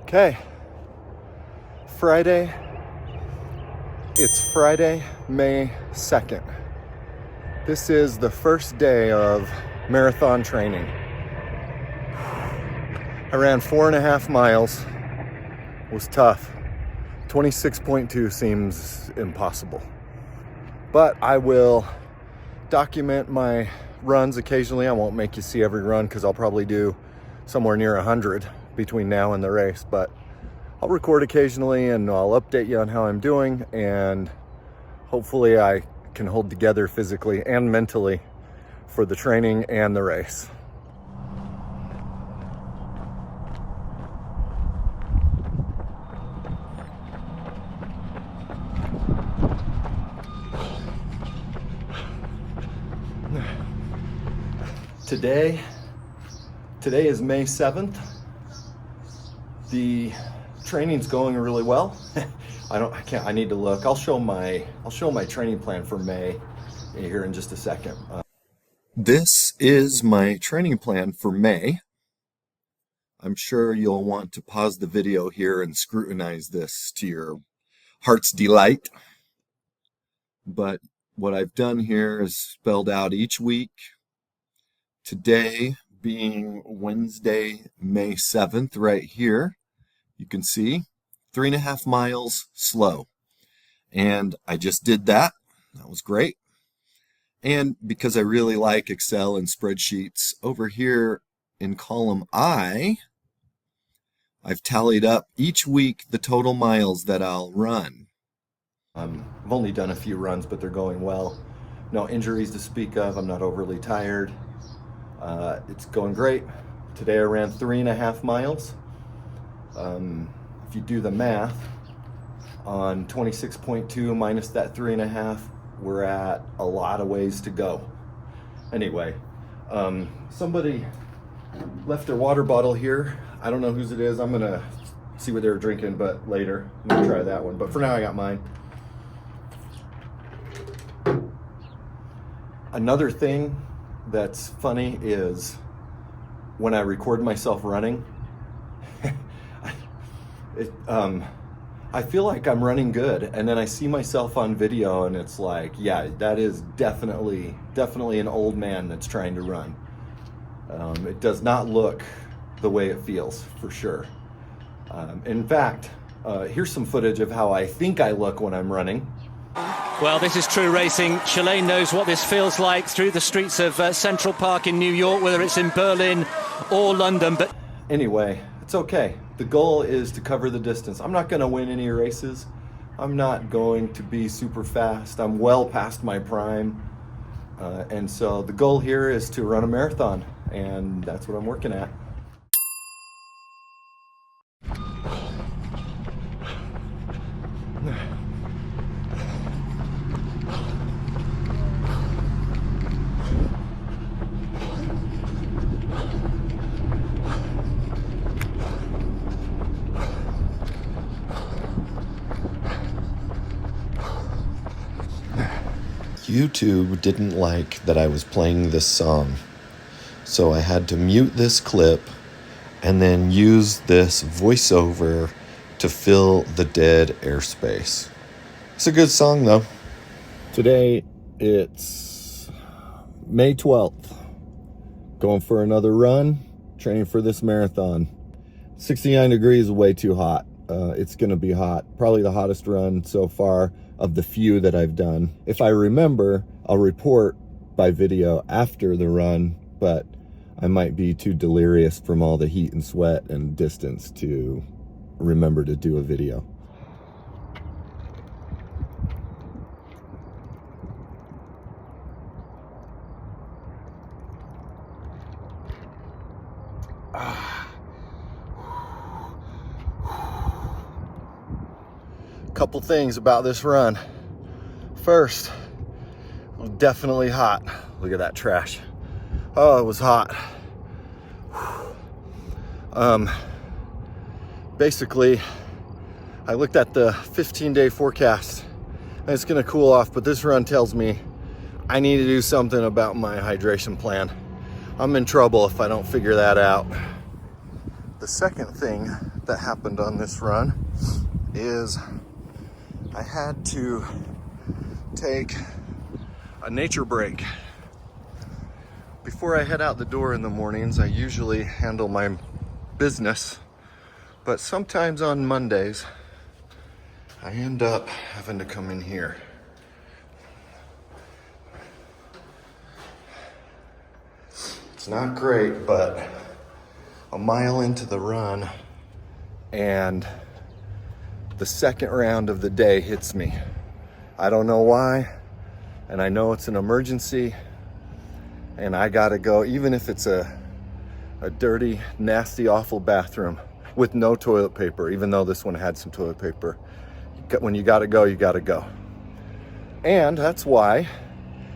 Okay, Friday. It's Friday, May 2nd. This is the first day of marathon training. I ran 4.5 miles. It was tough. 26.2 seems impossible. But I will document my runs occasionally. I won't make you see every run because I'll probably do somewhere near 100 between now and the race. But I'll record occasionally and I'll update you on how I'm doing, and hopefully I can hold together physically and mentally for the training and the race. Today is May 7th. The training's going really well. I need to look. I'll show my training plan for May here in just a second. This is my training plan for May. I'm sure you'll want to pause the video here and scrutinize this to your heart's delight. But what I've done here is spelled out each week. Today being Wednesday, May 7th, right here, you can see 3.5 miles slow. And I just did that. That was great. And because I really like Excel and spreadsheets, over here in column I, I've tallied up each week the total miles that I'll run. I've only done a few runs, but they're going well. No injuries to speak of. I'm not overly tired. It's going great. Today I ran 3.5 miles. If you do the math on 26.2 minus that 3.5, we're at a lot of ways to go. Anyway, somebody left their water bottle here. I don't know whose it is. I'm gonna see what they were drinking, but later I'm gonna try that one. But for now, I got mine. Another thing that's funny is when I record myself running, I feel like I'm running good, and then I see myself on video and it's like, yeah, that is definitely an old man that's trying to run. It does not look the way it feels, for sure. In fact, here's some footage of how I think I look when I'm running. Well, this is true racing. Shalane knows what this feels like through the streets of Central Park in New York, whether it's in Berlin or London. But anyway, it's okay. The goal is to cover the distance. I'm not going to win any races. I'm not going to be super fast. I'm well past my prime. And so the goal here is to run a marathon, and that's what I'm working at. YouTube didn't like that I was playing this song, so I had to mute this clip and then use this voiceover to fill the dead airspace. It's a good song though. Today it's May 12th. Going for another run, training for this marathon. 69 degrees is way too hot. It's gonna be hot. Probably the hottest run so far of the few that I've done. If I remember, I'll report by video after the run, but I might be too delirious from all the heat and sweat and distance to remember to do a video. Couple things about this run. First, it was definitely hot. Look at that trash. Oh, it was hot. Basically, I looked at the 15-day forecast and it's gonna cool off, but this run tells me I need to do something about my hydration plan. I'm in trouble if I don't figure that out. The second thing that happened on this run is I had to take a nature break. Before I head out the door in the mornings, I usually handle my business, but sometimes on Mondays, I end up having to come in here. It's not great, but a mile into the run and the second round of the day hits me. I don't know why, and I know it's an emergency, and I gotta go, even if it's a dirty, nasty, awful bathroom with no toilet paper, even though this one had some toilet paper. When you gotta go, you gotta go. And that's why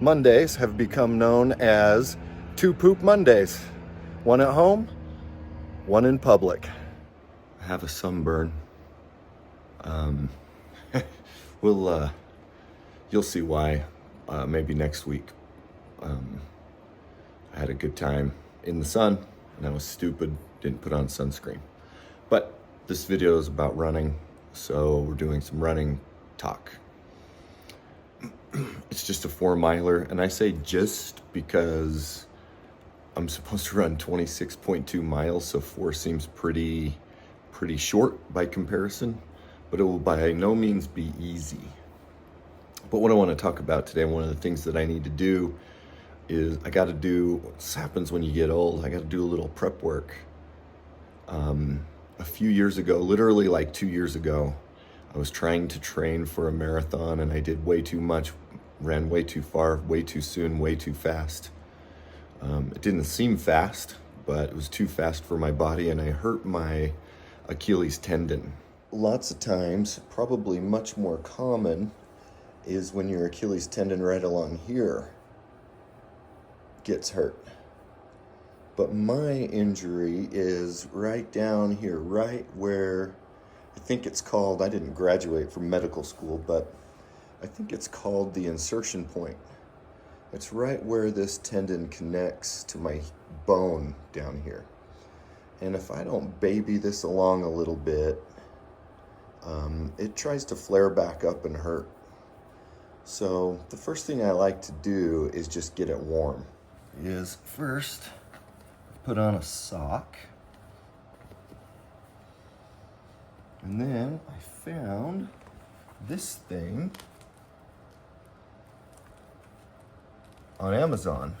Mondays have become known as 2 Poop Mondays. One at home, one in public. I have a sunburn. You'll see why maybe next week. I had a good time in the sun and I was stupid, didn't put on sunscreen. But this video is about running, so we're doing some running talk. It's just a 4-miler, and I say just because I'm supposed to run 26.2 miles, so 4 seems pretty short by comparison, but it will by no means be easy. But what I want to talk about today, one of the things that I need to do is I got to do, this happens when you get old, I got to do a little prep work. A few years ago, literally like 2 years ago, I was trying to train for a marathon and I did way too much, ran way too far, way too soon, way too fast. It didn't seem fast, but it was too fast for my body and I hurt my Achilles tendon. Lots of times, probably much more common, is when your Achilles tendon right along here gets hurt. But my injury is right down here, right where I think it's called, I didn't graduate from medical school, but I think it's called the insertion point. It's right where this tendon connects to my bone down here. And if I don't baby this along a little bit, it tries to flare back up and hurt. So the first thing I like to do is just get it warm. Is first put on a sock. And then I found this thing on Amazon.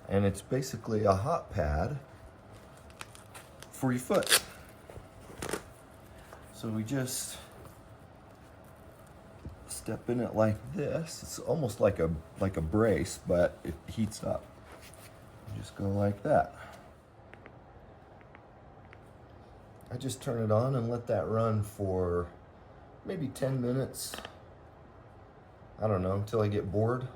And it's basically a hot pad for your foot. So we just step in it like this. It's almost like a brace, but it heats up. You just go like that. I just turn it on and let that run for maybe 10 minutes. I don't know, until I get bored.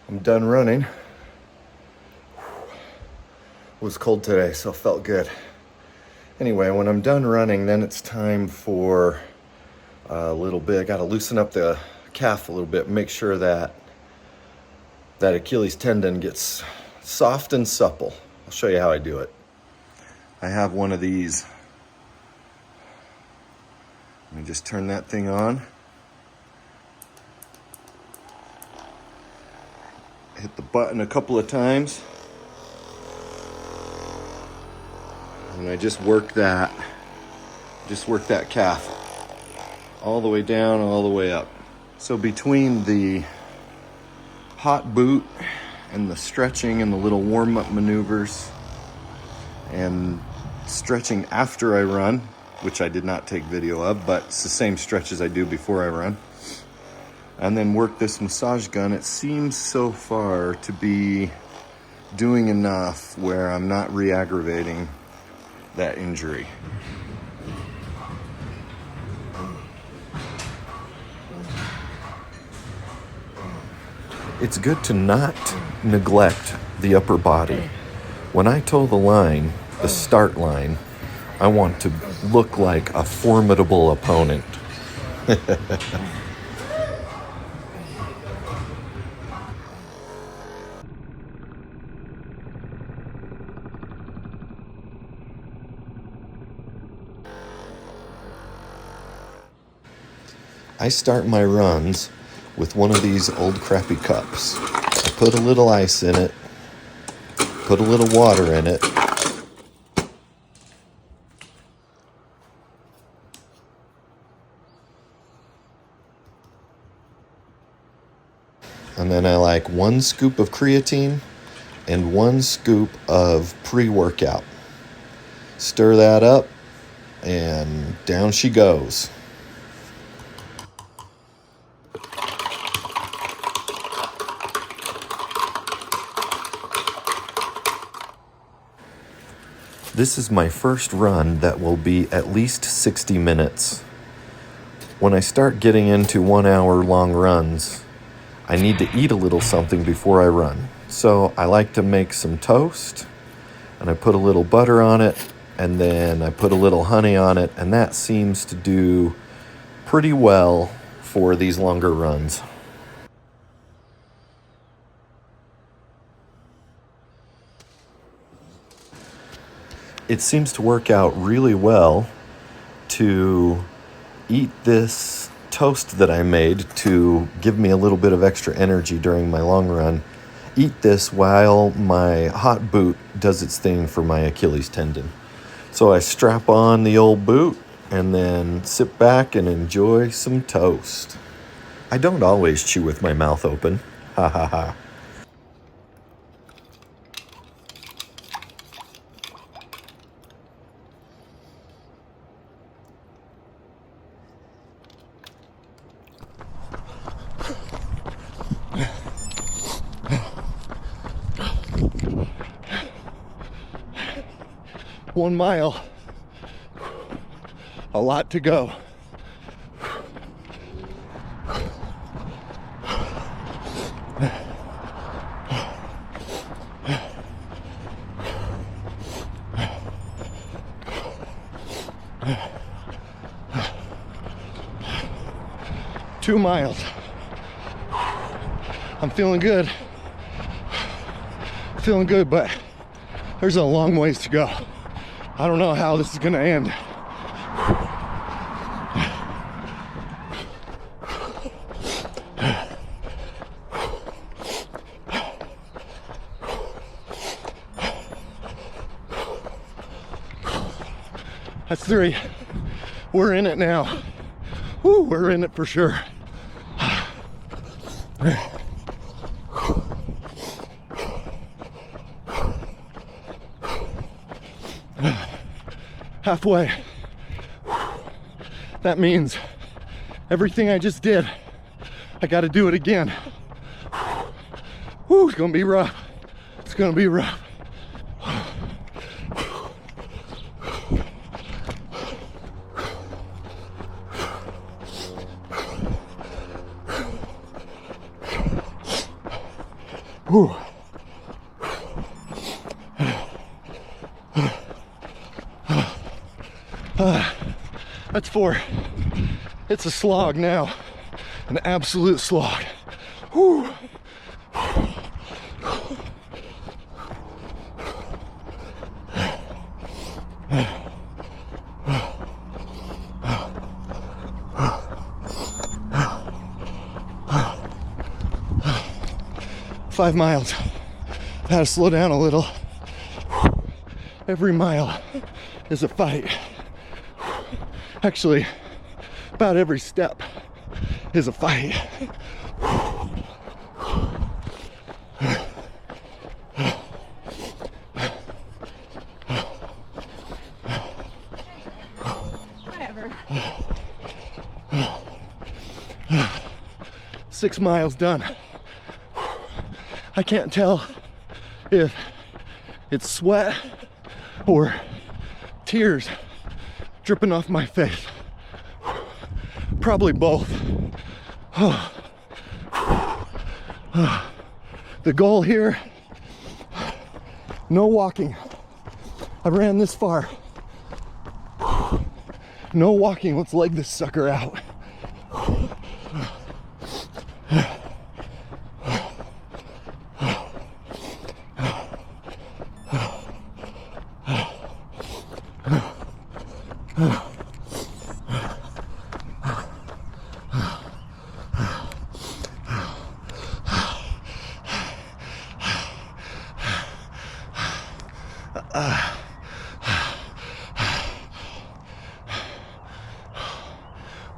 I'm done running. It was cold today, so it felt good. Anyway, when I'm done running, then it's time for a little bit. I gotta loosen up the calf a little bit, make sure that Achilles tendon gets soft and supple. I'll show you how I do it. I have one of these. Let me just turn that thing on. Hit the button a couple of times. And I just work that calf all the way down, all the way up. So between the hot boot and the stretching and the little warm-up maneuvers and stretching after I run, which I did not take video of, but it's the same stretches I do before I run, and then work this massage gun, it seems so far to be doing enough where I'm not re-aggravating that injury. It's good to not neglect the upper body. When I toe the line, the start line, I want to look like a formidable opponent. I start my runs with one of these old crappy cups. I put a little ice in it, put a little water in it, and then I like 1 scoop of creatine and 1 scoop of pre-workout. Stir that up, and down she goes. This is my first run that will be at least 60 minutes. When I start getting into 1 hour long runs, I need to eat a little something before I run. So I like to make some toast, and I put a little butter on it, and then I put a little honey on it, and that seems to do pretty well for these longer runs. It seems to work out really well to eat this toast that I made to give me a little bit of extra energy during my long run. Eat this while my hot boot does its thing for my Achilles tendon. So I strap on the old boot and then sit back and enjoy some toast. I don't always chew with my mouth open. Ha ha ha. One mile, a lot to go. Two miles. I'm feeling good. Feeling good, but there's a long ways to go. I don't know how this is gonna end. That's 3. We're in it now. Woo, we're in it for sure. Halfway. That means everything I just did, I gotta do it again. Woo, it's gonna be rough. It's gonna be rough. Whew. That's 4. It's a slog now, an absolute slog. Whew. 5 miles. I had to slow down a little. Every mile is a fight. Actually, about every step is a fight. Whatever. 6 miles done. I can't tell if it's sweat or tears dripping off my face. Probably both. The goal here, no walking. I ran this far. No walking, let's leg this sucker out.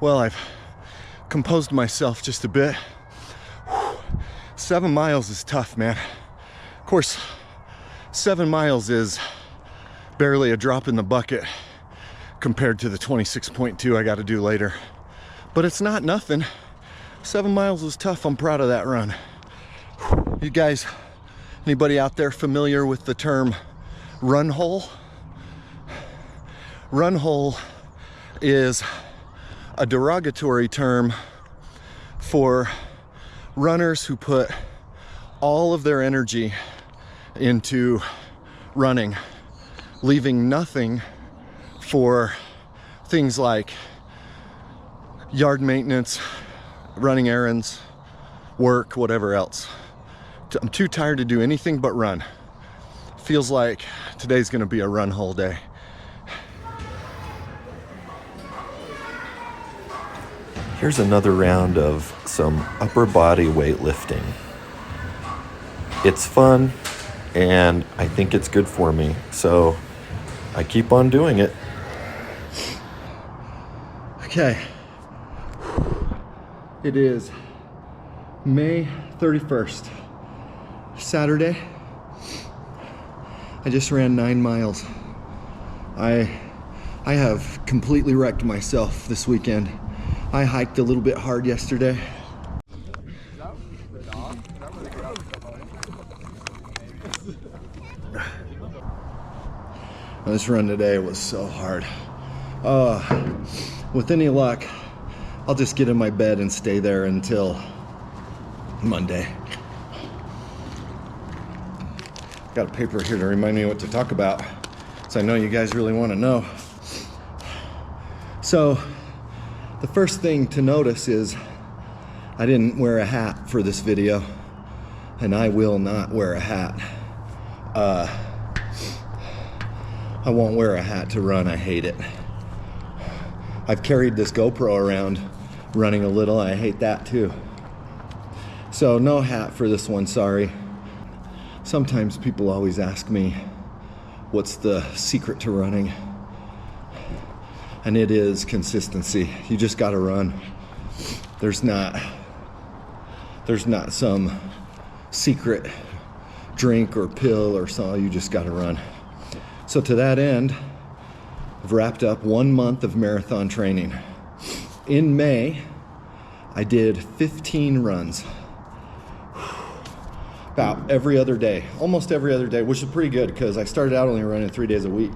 Well, I've composed myself just a bit. 7 miles is tough, man. Of course, 7 miles is barely a drop in the bucket compared to the 26.2 I got to do later. But it's not nothing. 7 miles is tough. I'm proud of that run. You guys, anybody out there familiar with the term run hole? Run hole is a derogatory term for runners who put all of their energy into running, leaving nothing for things like yard maintenance, running errands, work, whatever else. I'm too tired to do anything but run. Feels like today's gonna be a run hole day. Here's another round of some upper body weightlifting. It's fun, and I think it's good for me, so I keep on doing it. Okay, it is May 31st, Saturday. I just ran 9 miles. I have completely wrecked myself this weekend. I hiked a little bit hard yesterday. This run today was so hard. With any luck, I'll just get in my bed and stay there until Monday. Got a paper here to remind me what to talk about, so I know you guys really want to know. So, the first thing to notice is I didn't wear a hat for this video, and I will not wear a hat. I won't wear a hat to run, I hate it. I've carried this GoPro around running a little, I hate that too. So no hat for this one, sorry. Sometimes people always ask me, what's the secret to running? And it is consistency. You just gotta run. There's not some secret drink or pill or something, you just gotta run. So to that end, I've wrapped up 1 month of marathon training. In May, I did 15 runs. About every other day, almost every other day, which is pretty good because I started out only running 3 days a week.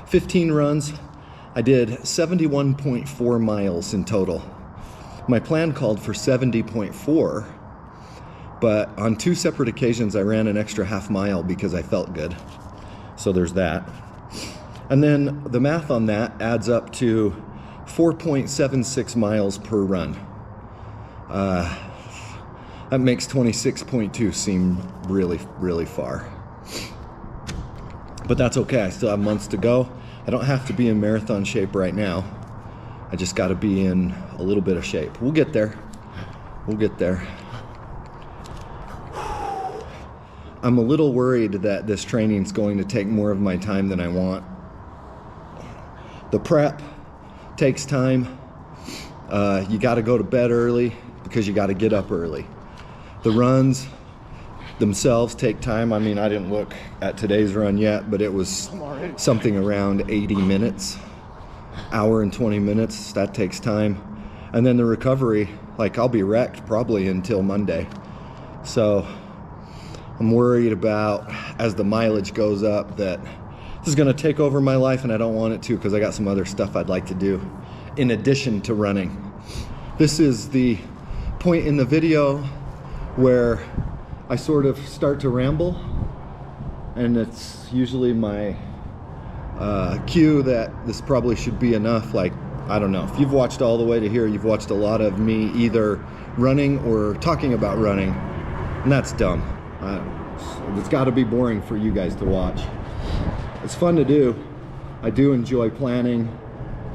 15 runs. I did 71.4 miles in total. My plan called for 70.4, but on 2 separate occasions I ran an extra half mile because I felt good. So there's that. And then the math on that adds up to 4.76 miles per run. That makes 26.2 seem really, really far. But that's okay, I still have months to go. I don't have to be in marathon shape right now. I just gotta be in a little bit of shape. We'll get there. We'll get there. I'm a little worried that this training's going to take more of my time than I want. The prep takes time. You gotta go to bed early because you gotta get up early. The runs themselves take time. I mean, I didn't look at today's run yet, but it was something around 80 minutes, hour and 20 minutes. That takes time. And then the recovery, like I'll be wrecked probably until Monday. So I'm worried about, as the mileage goes up, that this is going to take over my life, and I don't want it to, because I got some other stuff I'd like to do in addition to running. This is the point in the video where I sort of start to ramble, and it's usually my cue that this probably should be enough. Like, I don't know, if you've watched all the way to here, you've watched a lot of me either running or talking about running, and that's dumb. It's got to be boring for you guys to watch. It's fun to do. I do enjoy planning.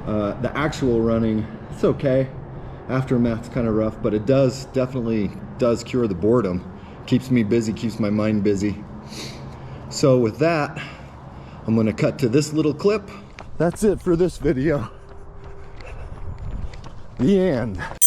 The actual running, it's okay. Aftermath's kind of rough, but it definitely does cure the boredom. Keeps me busy, keeps my mind busy. So with that, I'm gonna cut to this little clip. That's it for this video. The end.